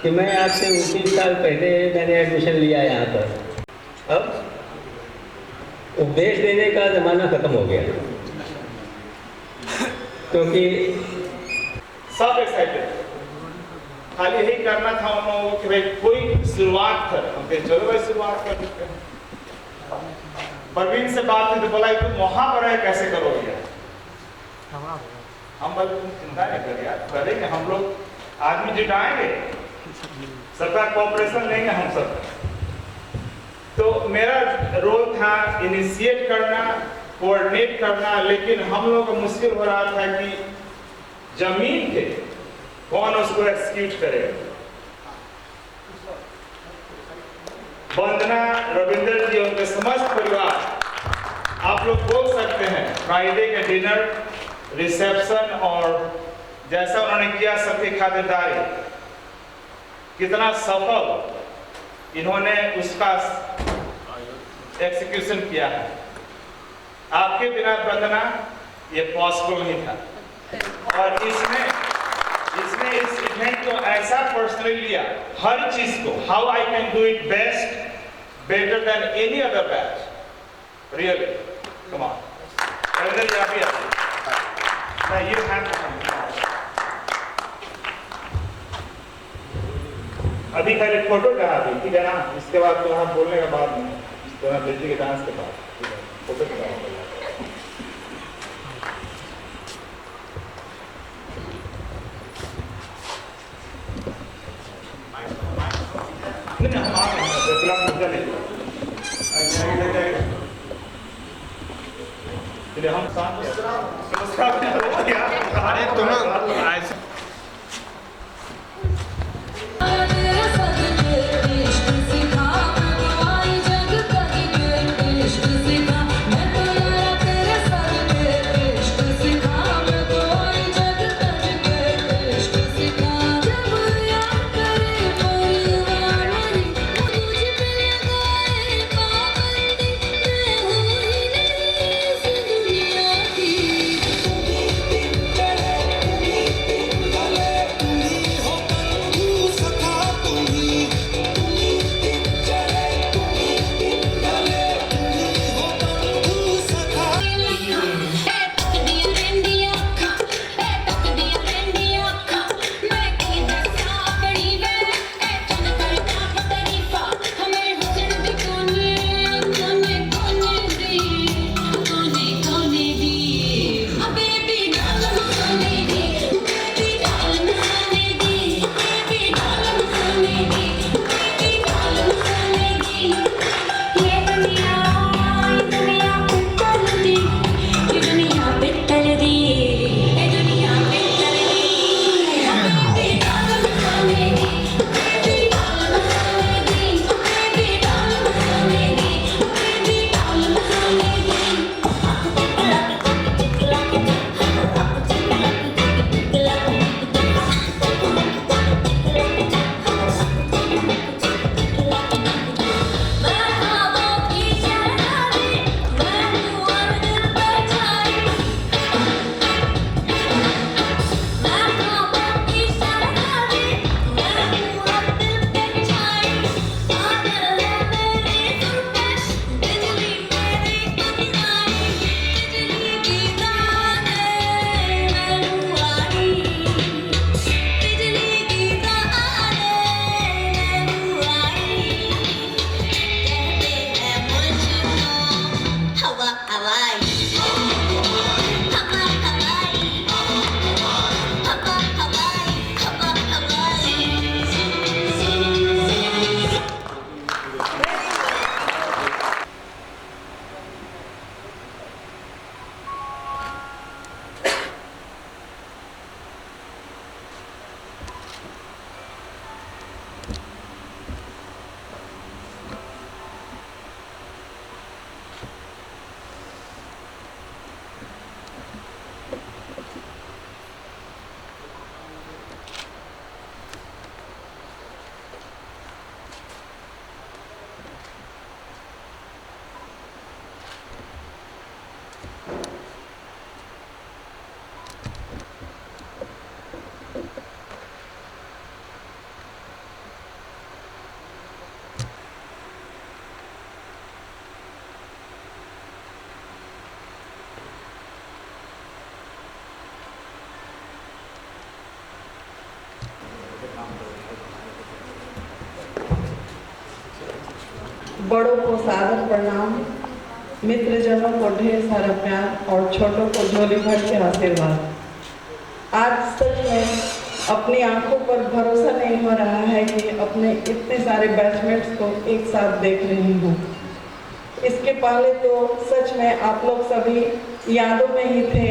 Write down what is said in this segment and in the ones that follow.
कि मैं आज से 29 साल पहले मैंने एडमिशन लिया यहाँ पर। अब उपदेश देने का ज़माना ख़त्म हो गया, क्योंकि सब एक्साइटेड, खाली यही करना था उन लोगों को कि भाई कोई शुरुआत कर, हम कहे चलो भाई शुरुआत कर देते हैं। परवीन से बात हुई तो बोला तुम वहां पर है कैसे करोगे? हम बोले तुम चिंता नहीं कर यार, करेंगे हम लोग, आदमी जुटाएंगे, सबका कोऑपरेशन लेंगे हम सब। तो मेरा रोल था इनिशिएट करना, कोऑर्डिनेट करना, लेकिन हम लोग को मुश्किल हो रहा था कि जमीन पे कौन उसको एक्सिक्यूट करेगा। वंदना, रविंदर जी, उनके समस्त परिवार, आप लोग बोल सकते हैं फ्राइडे के डिनर, रिसेप्शन और जैसा उन्होंने किया सबकी खातिरदारी, कितना सफल इन्होंने उसका एक्सिक्यूशन किया है। आपके बिना वंदना ये पॉसिबल नहीं था। और इसने इस इवेंट को ऐसा पर्सनली लिया, हर चीज को, how I can do it best, better than any other batch, really. Come on Ravinder ji, आप भी आइए। You have to come. अभी खाली फोटो करा दी, ठीक है ना? इसके बाद तो हम बोलने के बाद में तो हम बेटी के डांस के बाद फोटो करा नहीं हम आ रहे हैं, फिलहाल मुद्दा नहीं हम अरे तुम ऐसे बड़ों को सादर प्रणाम, मित्रजनों को ढेर सारा प्यार और छोटों को झोली भर के आशीर्वाद। आज सच में अपनी आंखों पर भरोसा नहीं हो रहा है कि अपने इतने सारे बैचमेट्स को एक साथ देख रही हूँ। इसके पहले तो सच में आप लोग सभी यादों में ही थे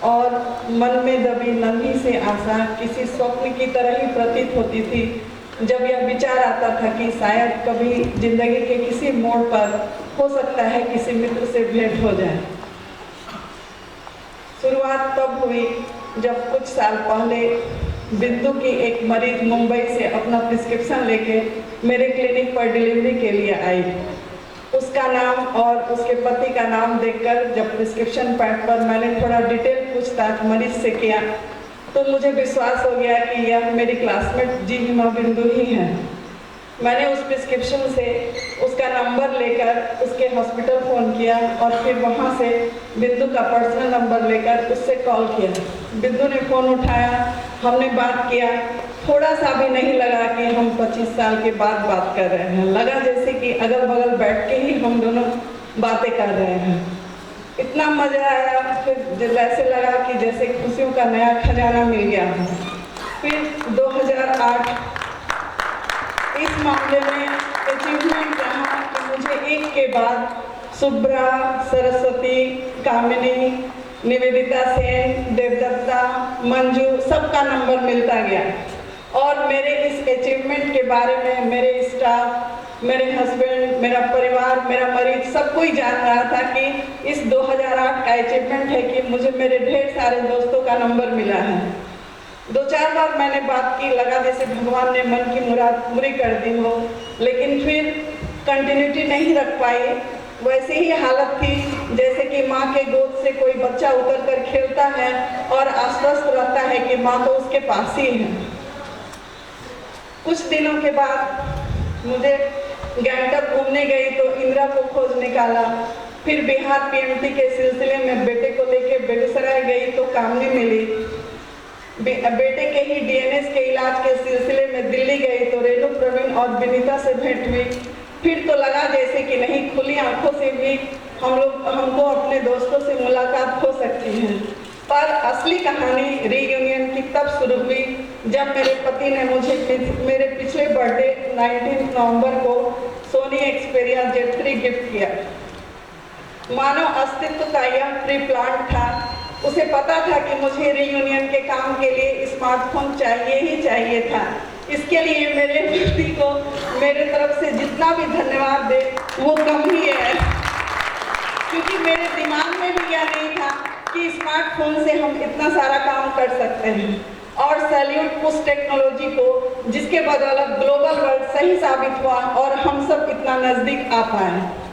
और मन में दबी नन्ही सी आशा किसी स्वप्न की तरह ही प्रतीत होती थी जब यह विचार आता था कि शायद कभी जिंदगी के किसी मोड़ पर हो सकता है किसी मित्र से भेंट हो जाए। शुरुआत तब हुई जब कुछ साल पहले बिंदु की एक मरीज मुंबई से अपना प्रिस्क्रिप्शन लेके मेरे क्लिनिक पर डिलीवरी के लिए आई। उसका नाम और उसके पति का नाम देखकर जब प्रिस्क्रिप्शन पैड पर मैंने थोड़ा डिटेल पूछताछ मरीज से किया तो मुझे विश्वास हो गया कि यह मेरी क्लासमेट जी हिमा बिंदु ही है। मैंने उस प्रिस्क्रिप्शन से उसका नंबर लेकर उसके हॉस्पिटल फ़ोन किया और फिर वहाँ से बिंदु का पर्सनल नंबर लेकर उससे कॉल किया। बिंदु ने फ़ोन उठाया, हमने बात किया। थोड़ा सा भी नहीं लगा कि हम 25 साल के बाद बात कर रहे हैं। लगा जैसे कि अगल बगल बैठ के ही हम दोनों बातें कर रहे हैं। इतना मज़ा आया, फिर ऐसे लगा कि जैसे खुशियों का नया खजाना मिल गया हो। फिर 2008 इस मामले में अचीवमेंट रहा कि मुझे एक के बाद सुब्रा, सरस्वती, कामिनी, निवेदिता सेन, देवदत्ता, मंजू सबका नंबर मिलता गया और मेरे इस अचीवमेंट के बारे में मेरे स्टाफ, मेरे हस्बैंड, मेरा परिवार, मेरा मरीज सब कोई जान रहा था कि इस 2008 का अचीवमेंट है कि मुझे मेरे ढेर सारे दोस्तों का नंबर मिला है। 2-4 बार मैंने बात की, लगा जैसे भगवान ने मन की मुराद पूरी कर दी हो, लेकिन फिर कंटिन्यूटी नहीं रख पाई। वैसे ही हालत थी जैसे कि माँ के गोद से कोई बच्चा उतर कर खेलता है और आश्वस्त रहता है कि माँ तो उसके पास ही है। कुछ दिनों के बाद मुझे गैंगटॉक घूमने गई तो इंदिरा को खोज निकाला। फिर बिहार पीएमटी के सिलसिले में बेटे को लेके बेगूसराय गई तो कामनी मिली। बेटे के ही डीएनएस के इलाज के सिलसिले में दिल्ली गई तो रेणु, प्रवीण और विनीता से भेंट हुई। फिर तो लगा जैसे कि नहीं, खुली आंखों से भी हमको अपने दोस्तों से मुलाकात हो सकती है। पर असली कहानी रीयूनियन की तब शुरू हुई जब मेरे पति ने मुझे मेरे पिछले बर्थडे 19 नवंबर को सोनी एक्सपेरिया Z3 गिफ्ट किया। मानव अस्तित्व का यह प्री प्लान था। उसे पता था कि मुझे रीयूनियन के काम के लिए स्मार्टफोन चाहिए ही चाहिए था। इसके लिए मेरे पति को मेरे तरफ से जितना भी धन्यवाद दे वो कम ही है, क्योंकि मेरे दिमाग में भी यह नहीं था कि स्मार्टफोन से हम इतना सारा काम कर सकते हैं। और सैल्यूट उस टेक्नोलॉजी को जिसके बदौलत ग्लोबल वर्ल्ड सही साबित हुआ और हम सब इतना नज़दीक आ पाए।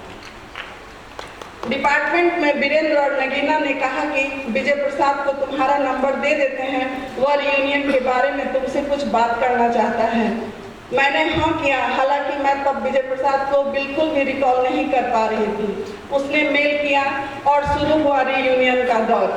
डिपार्टमेंट में वीरेंद्र और नगीना ने कहा कि विजय प्रसाद को तुम्हारा नंबर दे देते हैं, वह रीयूनियन के बारे में तुमसे कुछ बात करना चाहता है। मैंने हाँ किया, हालांकि मैं तब विजय प्रसाद को बिल्कुल भी रिकॉल नहीं कर पा रही थी। उसने मेल किया और शुरू हुआ रीयूनियन का दौर।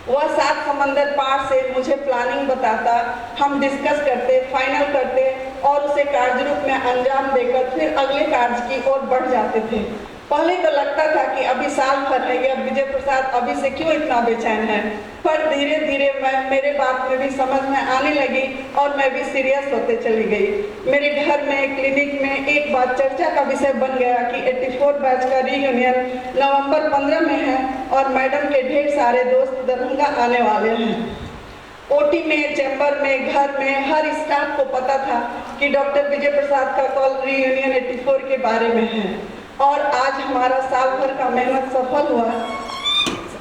वह 7 समंदर पार से मुझे प्लानिंग बताता, हम डिस्कस करते, फाइनल करते और उसे कार्य रूप में अंजाम देकर फिर अगले कार्य की ओर बढ़ जाते थे। पहले तो लगता था कि अभी साल भर है, यह विजय प्रसाद अभी से क्यों इतना बेचैन है, पर धीरे धीरे मेरे बात में भी समझ में आने लगी और मैं भी सीरियस होते चली गई। मेरे घर में, क्लिनिक में एक बात चर्चा का विषय बन गया कि 84 बैच का रीयूनियन नवंबर 15 में है और मैडम के ढेर सारे दोस्त दरभंगा आने वाले हैं। ओटी में, चैम्बर में, घर में हर स्टाफ को पता था कि डॉक्टर विजय प्रसाद का कॉल रीयूनियन 84 के बारे में है और आज हमारा साल भर का मेहनत सफल हुआ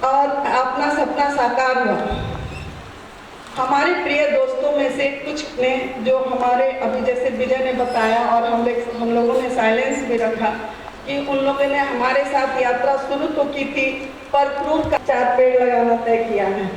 और अपना सपना साकार हुआ। हमारे प्रिय दोस्तों में से कुछ ने, जो हमारे अभी जैसे विजय ने बताया और हम लोगों ने साइलेंस भी रखा कि उन लोगों ने हमारे साथ यात्रा शुरू तो की थी पर फ्रूट का 4 पेड़ लगाना तय किया है।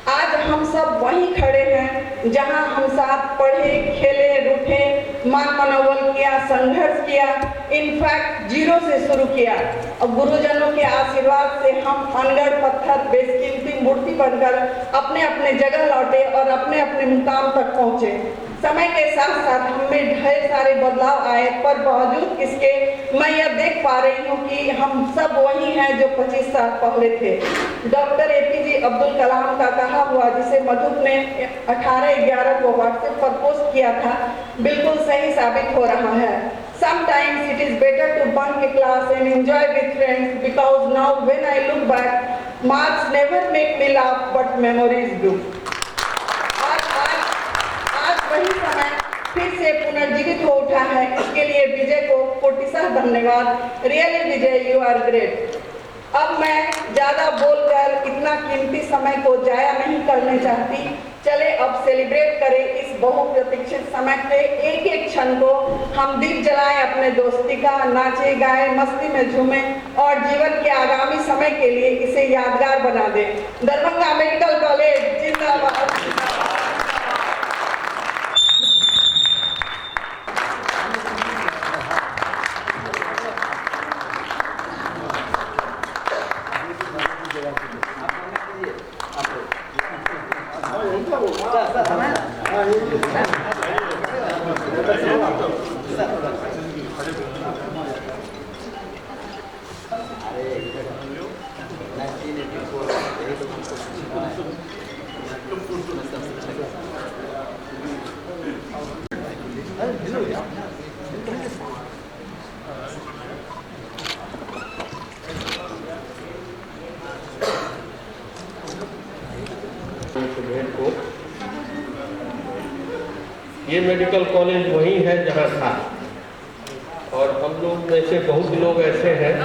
आज हम सब वहीं खड़े हैं जहां हम साथ पढ़े, खेले, रूठे, मान मनोबल किया, संघर्ष किया, इनफैक्ट 0 से शुरू किया और गुरुजनों के आशीर्वाद से हम अनगढ़ पत्थर बेशकीमती मूर्ति बनकर अपने अपने जगह लौटे और अपने अपने मुकाम तक पहुंचे। समय के साथ साथ हमें ढेर सारे बदलाव आए, पर बावजूद इसके मैं यह देख पा रही हूँ कि हम सब वही हैं जो 25 साल पहले थे। डॉक्टर APJ अब्दुल कलाम का कहा हुआ, जिसे मधुप ने 18/11 को व्हाट्सएप पर पोस्ट किया था, बिल्कुल सही साबित हो रहा है। Sometimes it is better to bunk a class and enjoy with friends, because now when I look back, marks never make me laugh, but memories do. आज वही समय फिर से पुनर्जीवित हो उठा है। इसके लिए विजय को कोटिशः धन्यवाद। Really Vijay, you are great. अब मैं ज़्यादा बोलकर इतना कीमती समय को जाया नहीं करने चाहती। चले अब सेलिब्रेट करें इस बहुप्रतीक्षित समय के एक एक क्षण को। हम दीप जलाएं अपने दोस्ती का, नाचे गाएं, मस्ती में झूमें और जीवन के आगामी समय के लिए इसे यादगार बना दें। दरभंगा मेडिकल कॉलेज जिंदाबाद। ये मेडिकल कॉलेज वही है जहाँ था, और हम लोग में से बहुत लोग ऐसे हैं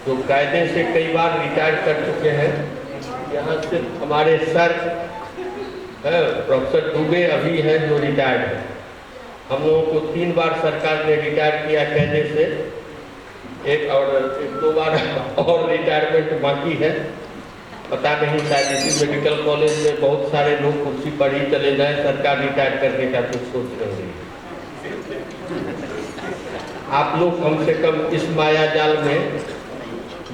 जो कायदे से कई बार रिटायर कर चुके हैं। यहाँ से हमारे सर प्रोफेसर दुबे अभी हैं जो रिटायर्ड हैं। हम लोगों को 3 बार सरकार ने रिटायर किया कायदे से, एक 2 बार और रिटायरमेंट बाकी है। पता नहीं, शायद इसी मेडिकल कॉलेज में बहुत सारे लोग कुर्सी पर ही चले जाए, सरकार रिटायर करने का कुछ सोच रही है। आप लोग कम से कम इस माया जाल में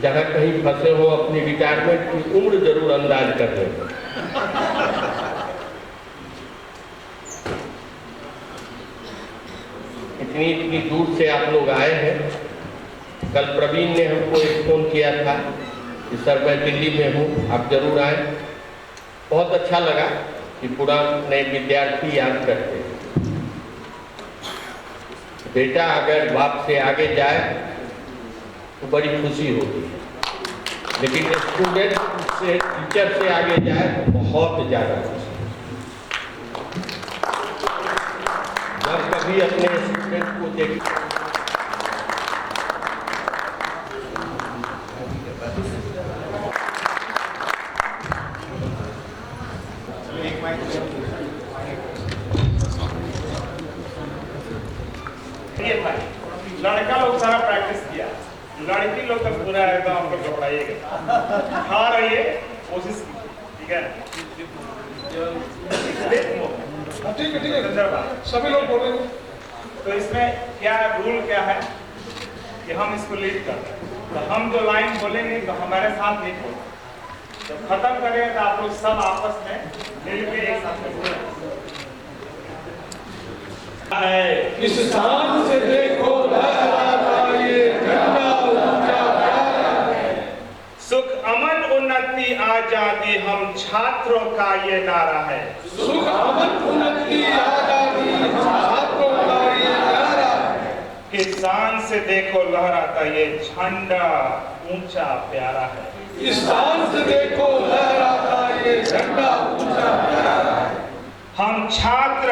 जहाँ कहीं फंसे हो, अपनी रिटायरमेंट की उम्र जरूर अंदाज कर लें। इतनी दूर से आप लोग आए हैं। कल प्रवीण ने हमको एक फोन किया था कि सर मैं दिल्ली में हूँ, आप जरूर आए। बहुत अच्छा लगा कि पुराने विद्यार्थी याद करते हैं। बेटा अगर बाप से आगे जाए तो बड़ी खुशी होगी, लेकिन स्टूडेंट से टीचर से आगे जाए तो बहुत ज़्यादा खुशी। जब कभी अपने स्टूडेंट को देख लड़का लोग सारा प्रैक्टिस किया, लड़की लोग तक पूरा एकदम आपको घबराइएगा। हाँ रहिए, कोशिश की, ठीक है? ठीक है, सभी लोग बोलेंगे। तो इसमें क्या रूल क्या है कि हम इसको लीड करते हैं। तो हम जो लाइन बोलेंगे तो हमारे साथ नहीं बोलेंगे, तो खत्म करें तो आप लोग सब आपस में मिलकर एक साथ में बोलें। इस शान से देखो लहराता ये झंडा ऊंचा प्यारा है। सुख अमन उन्नति आजादी हम छात्रों का ये नारा है। सुख अमन उन्नति आजादी हम छात्रों का ये नारा है। किसान से देखो लहराता ये झंडा ऊंचा प्यारा है। इस शान से देखो लहराता ये झंडा ऊंचा प्यारा है। हम छात्र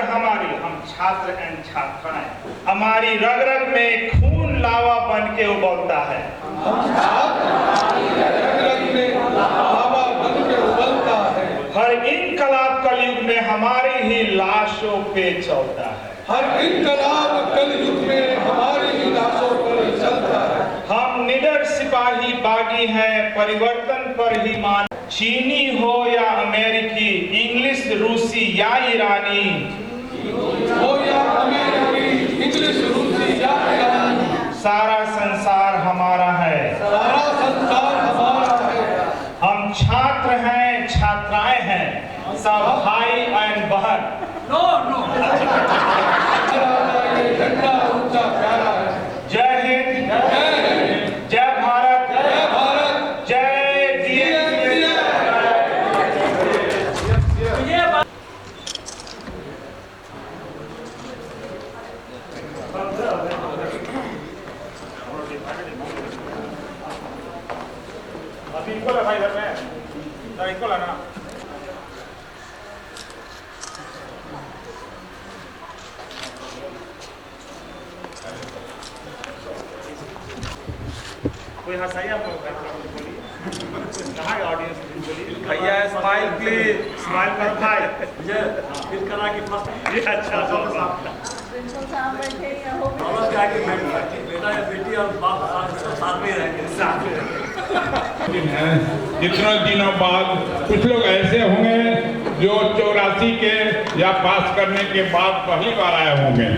एंड छात्राएं, हमारी रग रग में खून लावा बन के उबलता है। हम छात्र हमारी रग रग में लावा बन के उबलता है। हर इनकलाब कलयुग में हमारी ही लाशों पे चलता है। हर इनकलाब कलयुग में हमारी ही लाशों पर चलता है। हम निडर सिपाही बागी हैं, परिवर्तन पर ही मान। चीनी हो या अमेरिकी, इंग्लिश रूसी या ईरानी, हो या अमेरिकी, इंग्लिश रूसी या ईरानी, सारा संसार हमारा है। सारा संसार हमारा है। हम छात्र हैं, छात्राएं हैं, सब भाई एंड बहन। इक्वल है भाई इधर में, इक्वल है ना। कोई हंसाई आप लोग कहाँ है ऑडियंस? भैया स्माइल प्लीज। स्माइल करो भाई। ये फिर करा कि फर्स्ट ये अच्छा प्रिंसिपल साहब बैठे या हो गए? समझ गया कि बेटा या बेटी और बाप साथ में रहेंगे। इतने दिनों बाद कुछ लोग ऐसे होंगे जो 84 के या पास करने के बाद पहली बार आए होंगे,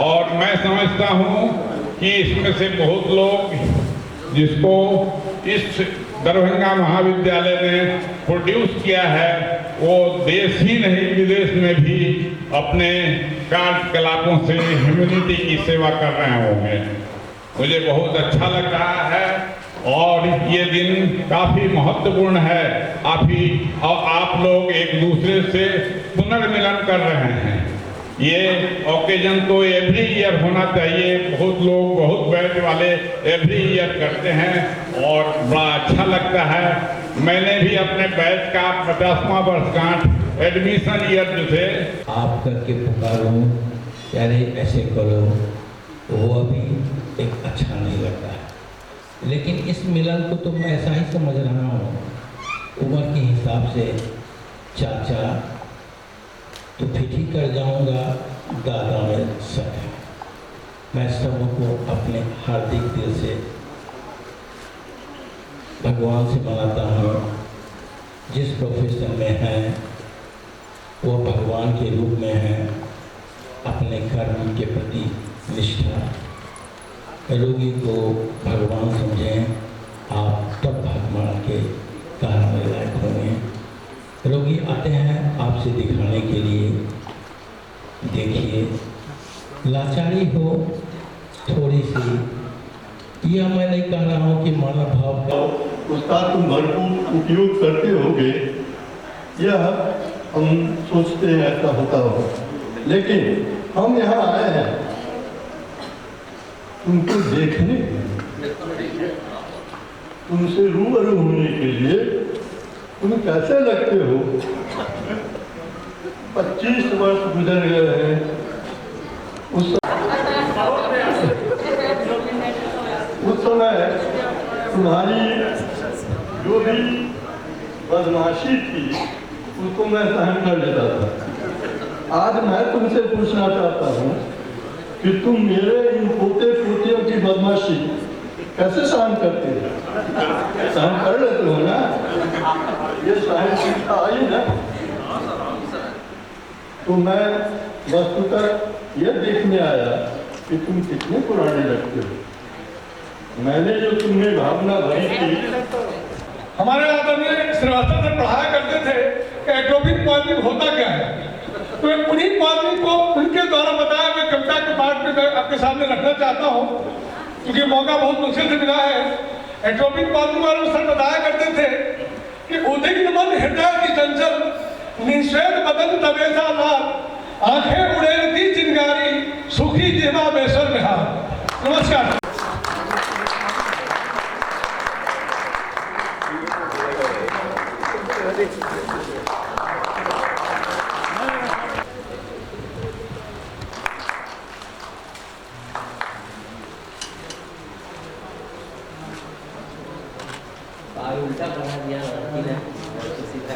और मैं समझता हूँ कि इसमें से बहुत लोग जिसको इस दरभंगा महाविद्यालय ने प्रोड्यूस किया है वो देश ही नहीं विदेश में भी अपने कार्यकलापों से ह्यूमैनिटी की सेवा कर रहे होंगे। मुझे बहुत अच्छा लग रहा है और ये दिन काफ़ी महत्वपूर्ण है। आप लोग एक दूसरे से पुनर्मिलन कर रहे हैं। ये ओकेजन तो एवरी ईयर होना चाहिए। बहुत लोग बहुत बैच वाले एवरी ईयर करते हैं और बड़ा अच्छा लगता है। मैंने भी अपने बैच का 50वां वर्षगांठ एडमिशन ईयर जो थे आप करके पुकारूं यारे ऐसे करो, वो अभी एक अच्छा नहीं लगता है। लेकिन इस मिलन को तो मैं ऐसा ही समझ रहा हूँ, उम्र के हिसाब से चाचा तो फिटी कर जाऊंगा, दादा में सब है। मैं सबको अपने हार्दिक दिल से भगवान से मनाता हूँ। जिस प्रोफेशन में हैं वो भगवान के रूप में हैं। अपने कर्म के प्रति निष्ठा, रोगी को भगवान समझें, आप तब भगवान के कारण में लायक होंगे। रोगी आते हैं आपसे दिखाने के लिए, देखिए लाचारी हो थोड़ी सी, यह मैं नहीं कह रहा हूँ कि मानव भाव का उसका तुम भरपूर उपयोग करते होगे, यह हम सोचते हैं ऐसा होता हो। लेकिन हम यहाँ आए हैं तुमको देखने, तुमसे रूबरू होने के लिए। तुम कैसे लगते हो? 25 वर्ष गुजर गए हैं। उस समय तुम्हारी जो भी बदमाशी थी उसको मैं सहन कर लेता था। आज मैं तुमसे पूछना चाहता हूँ कि तुम मेरे इन पोते पोतियों की बदमाशी कैसे सहन करते हो? सहन कर लेते हो ना? ये सहनशीलता आई ना? तो मैं वस्तुतः यह देखने आया कि तुम कितने पुराने लगते हो। मैंने जो तुम्हें भावना भरी थी, हमारे आदरणीय श्रीवास्तव से पढ़ाया करते थे कि एट्रोफिक पॉइजनिंग होता क्या है। तो उन्हीं पॉइजनिंग को उनके द्वारा बताया मैं कविता के पाठ में आपके सामने रखना चाहता हूँ, क्योंकि मौका बहुत मुश्किल से मिला है। एट्रोफिक पॉइजनिंग वाले सर बताया करते थे कि उदिग्ध मन हृदय की चंचल, निश्वेत बदन तबेसा लाल, आंखें उड़ेलती चिंगारी, सुखी जिह्वा बेसर निहार। नमस्कार। उल्टा बढ़ा दिया लड़की ने, सीधा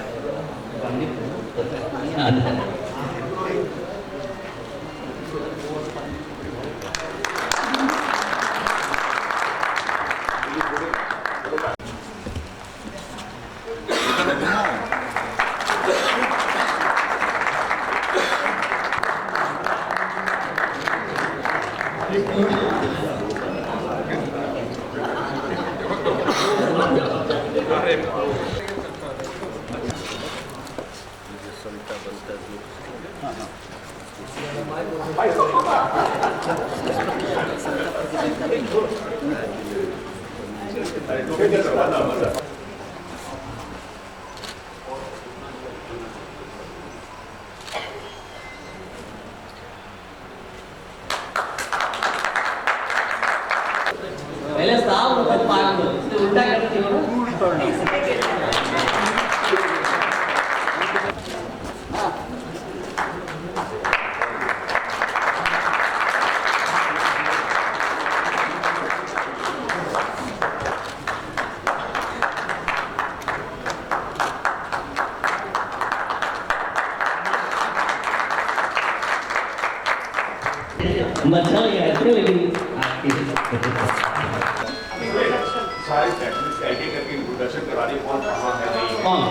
पहले साफ उल्टा करती हो ना। मजा आ गया था लेकिन सारे स्पेशलिस्ट आईटी करके इंट्रोडक्शन करा रही कौन कहाँ है नहीं है। कौन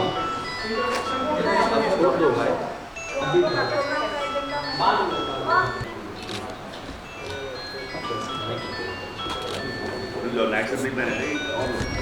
जो नेक्स्ट वीक में है